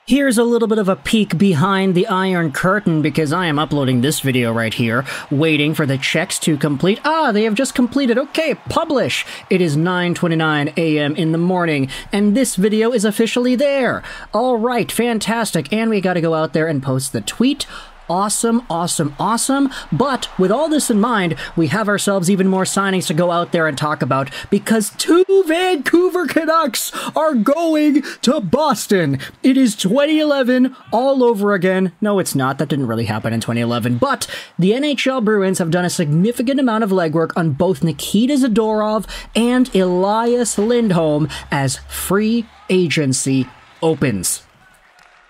Here's a little bit of a peek behind the Iron Curtain because I am uploading this video right here, waiting for the checks to complete. They have just completed. Okay, publish! It is 9:29 a.m. in the morning, and this video is officially there. Alright, fantastic, and we gotta go out there and post the tweet. Awesome, awesome, awesome. But with all this in mind, we have ourselves even more signings to go out there and talk about because 2 Vancouver Canucks are going to Boston. It is 2011 all over again. No, it's not. That didn't really happen in 2011. But the NHL Bruins have done a significant amount of legwork on both Nikita Zadorov and Elias Lindholm as free agency opens.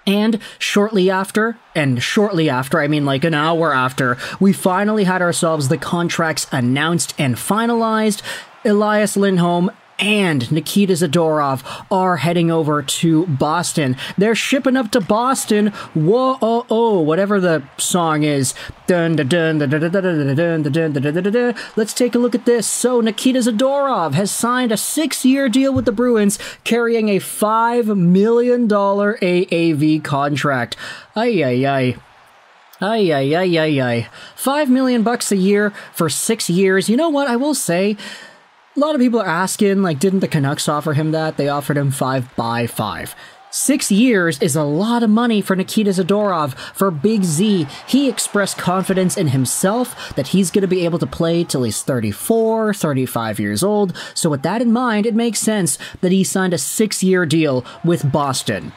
And shortly after, I mean like an hour after, we finally had ourselves the contracts announced and finalized. Elias Lindholm and Nikita Zadorov are heading over to Boston. They're shipping up to Boston. Whoa, whatever the song is. Dun dun dun dun dun dun dun dun dun dun dun dun. Let's take a look at this. So Nikita Zadorov has signed a 6-year deal with the Bruins, carrying a $5 million AAV contract. Ay. 5 million bucks a year for 6 years. You know what? I will say, a lot of people are asking, like, didn't the Canucks offer him that? They offered him 5 by 5. 6 years is a lot of money for Nikita Zadorov. For Big Z, he expressed confidence in himself that he's going to be able to play till he's 34, 35 years old. So with that in mind, it makes sense that he signed a 6-year deal with Boston.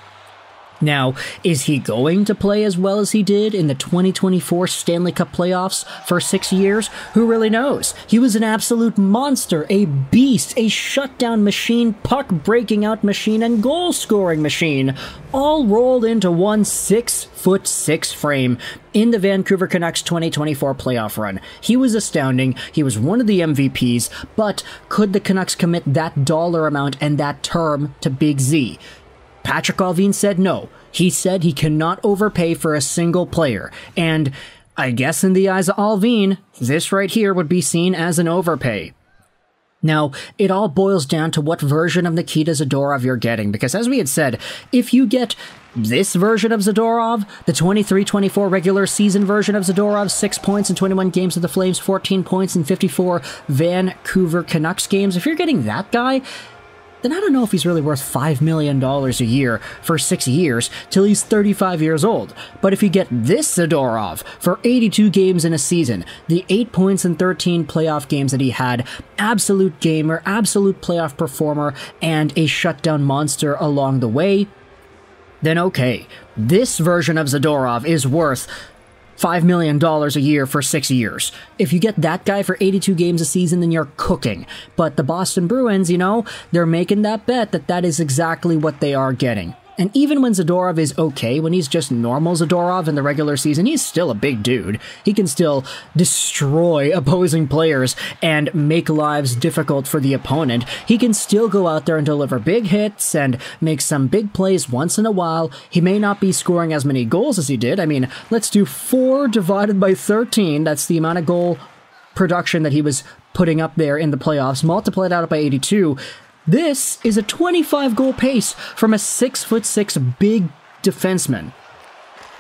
Now, is he going to play as well as he did in the 2024 Stanley Cup Playoffs for 6 years? Who really knows? He was an absolute monster, a beast, a shutdown machine, puck-breaking out machine, and goal-scoring machine, all rolled into one 6'6" frame in the Vancouver Canucks 2024 playoff run. He was astounding, he was one of the MVPs, but could the Canucks commit that dollar amount and that term to Big Z? Patrik Allvin said no. He said he cannot overpay for a single player, and I guess in the eyes of Allvin, this right here would be seen as an overpay. Now, it all boils down to what version of Nikita Zadorov you're getting, because as we had said, if you get this version of Zadorov, the 23-24 regular season version of Zadorov, 6 points in 21 games with the Flames, 14 points in 54 Vancouver Canucks games, if you're getting that guy, then I don't know if he's really worth $5 million a year for 6 years till he's 35 years old. But if you get this Zadorov for 82 games in a season, the 8 points in 13 playoff games that he had, absolute gamer, absolute playoff performer, and a shutdown monster along the way, then okay, this version of Zadorov is worth $5 million a year for 6 years. If you get that guy for 82 games a season, then you're cooking. But the Boston Bruins, you know, they're making that bet that that is exactly what they are getting. And even when Zadorov is okay, when he's just normal Zadorov in the regular season, he's still a big dude. He can still destroy opposing players and make lives difficult for the opponent. He can still go out there and deliver big hits and make some big plays once in a while. He may not be scoring as many goals as he did. I mean, let's do 4 divided by 13. That's the amount of goal production that he was putting up there in the playoffs. Multiply that out by 82. This is a 25-goal pace from a 6'6" big defenseman.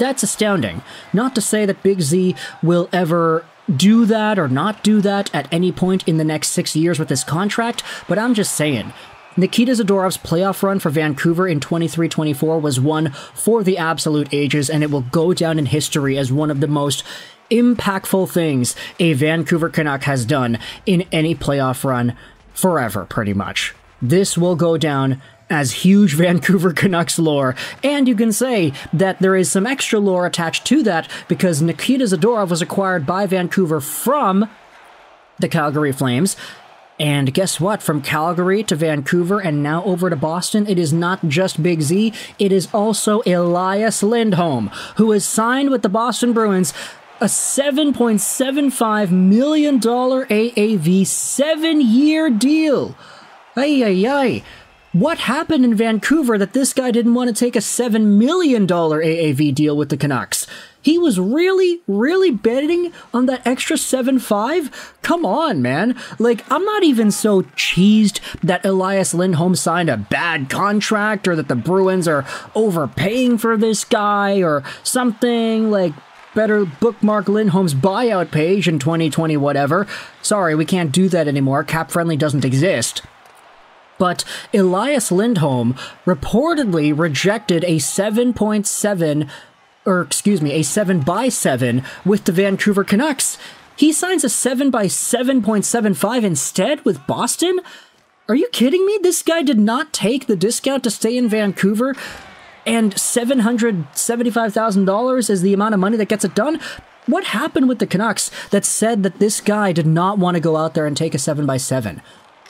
That's astounding. Not to say that Big Z will ever do that or not do that at any point in the next 6 years with this contract, but I'm just saying, Nikita Zadorov's playoff run for Vancouver in 23-24 was one for the absolute ages, and it will go down in history as one of the most impactful things a Vancouver Canuck has done in any playoff run forever, pretty much. This will go down as huge Vancouver Canucks lore, and you can say that there is some extra lore attached to that because Nikita Zadorov was acquired by Vancouver from the Calgary Flames. And guess what? From Calgary to Vancouver and now over to Boston, it is not just Big Z, it is also Elias Lindholm, who is signed with the Boston Bruins, a $7.75 million AAV 7-year deal. Ay. What happened in Vancouver that this guy didn't want to take a $7 million AAV deal with the Canucks? He was really betting on that extra 7.5? Come on, man. Like, I'm not even so cheesed that Elias Lindholm signed a bad contract or that the Bruins are overpaying for this guy or something. Like, better bookmark Lindholm's buyout page in 2020 whatever. Sorry, we can't do that anymore. Cap Friendly doesn't exist. But Elias Lindholm reportedly rejected a 7.7, or excuse me, a 7x7 with the Vancouver Canucks. He signs a 7x7.75 instead with Boston? Are you kidding me? This guy did not take the discount to stay in Vancouver, and $775,000 is the amount of money that gets it done? What happened with the Canucks that said that this guy did not want to go out there and take a 7x7?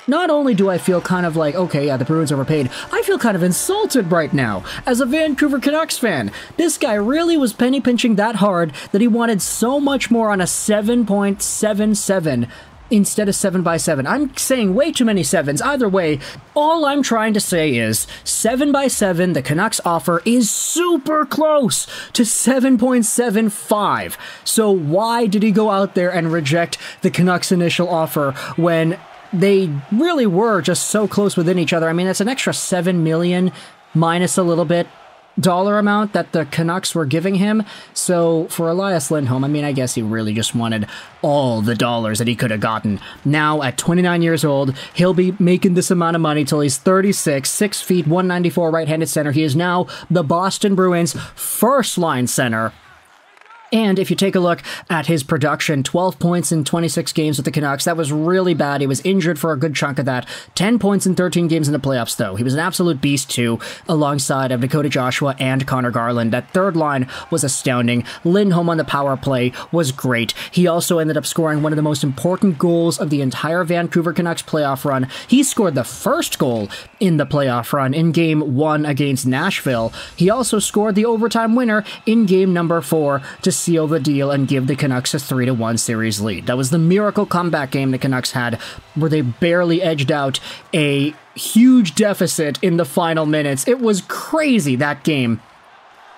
Not only do I feel kind of like, okay, yeah, the Bruins overpaid, I feel kind of insulted right now as a Vancouver Canucks fan. This guy really was penny pinching that hard that he wanted so much more on a 7.77 instead of 7x7. I'm saying way too many sevens. Either way, all I'm trying to say is 7x7, the Canucks offer, is super close to 7.75. So why did he go out there and reject the Canucks' initial offer when they really were just so close within each other? I mean, that's an extra $7 million minus a little bit dollar amount that the Canucks were giving him. So for Elias Lindholm, I mean, I guess he really just wanted all the dollars that he could have gotten. Now, at 29 years old, he'll be making this amount of money till he's 36, 6 feet, 194 right-handed center. He is now the Boston Bruins' first-line center. And if you take a look at his production, 12 points in 26 games with the Canucks, that was really bad. He was injured for a good chunk of that. 10 points in 13 games in the playoffs, though. He was an absolute beast, too, alongside of Dakota Joshua and Connor Garland. That third line was astounding. Lindholm on the power play was great. He also ended up scoring one of the most important goals of the entire Vancouver Canucks playoff run. He scored the first goal in the playoff run in Game 1 against Nashville. He also scored the overtime winner in Game number 4 to seal the deal and give the Canucks a 3-1 series lead. That was the miracle comeback game the Canucks had, where they barely edged out a huge deficit in the final minutes. It was crazy, that game.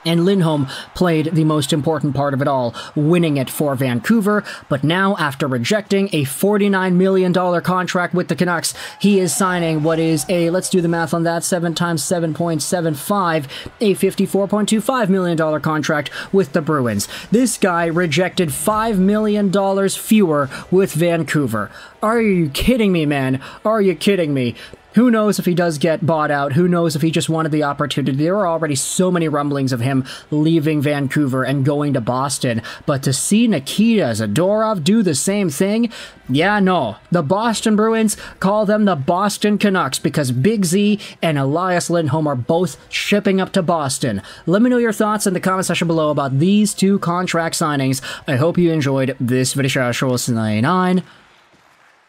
And Lindholm played the most important part of it all, winning it for Vancouver. But now, after rejecting a $49 million contract with the Canucks, he is signing what is a, let's do the math on that, 7 times 7.75, a $54.25 million contract with the Bruins. This guy rejected $5 million fewer with Vancouver. Are you kidding me, man? Are you kidding me? Who knows if he does get bought out? Who knows if he just wanted the opportunity? There were already so many rumblings of him leaving Vancouver and going to Boston. But to see Nikita Zadorov do the same thing? Yeah, no. The Boston Bruins call them the Boston Canucks because Big Z and Elias Lindholm are both shipping up to Boston. Let me know your thoughts in the comment section below about these two contract signings. I hope you enjoyed this video.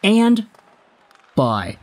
And bye.